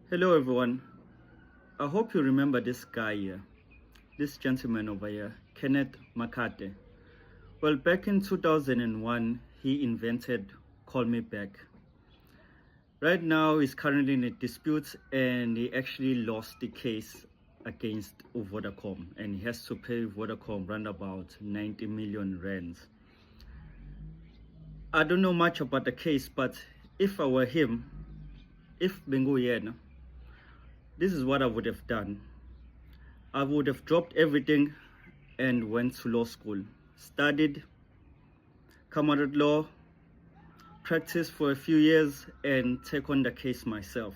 Hello everyone. I hope you remember this guy here, this gentleman over here, Kenneth Makate. Well, back in 2001, he invented Call Me Back. Right now, he's currently in a dispute and he actually lost the case against Vodacom and he has to pay Vodacom around about 90 million rands. I don't know much about the case, but if I were him, if Bengu Yena, this is what I would have done. I would have dropped everything and went to law school, studied common law, practiced for a few years, and take on the case myself.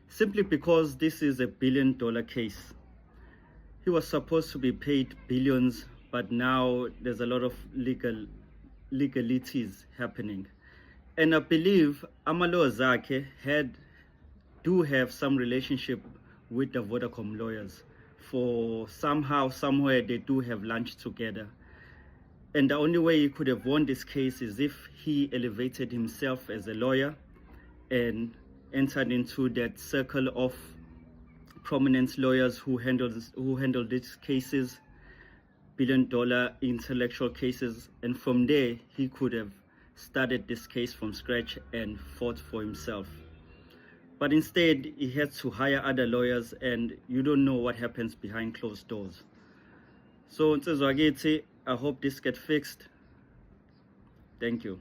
Simply because this is a billion-dollar case. He was supposed to be paid billions, but now there's a lot of legalities happening. And I believe Amalo Zake do have some relationship with the Vodacom lawyers. For somehow, somewhere, they do have lunch together. And the only way he could have won this case is if he elevated himself as a lawyer and entered into that circle of prominent lawyers who handle these cases, billion-dollar intellectual cases. And from there, he could have started this case from scratch and fought for himself. But instead, he had to hire other lawyers, and you don't know what happens behind closed doors. So, I hope this gets fixed. Thank you.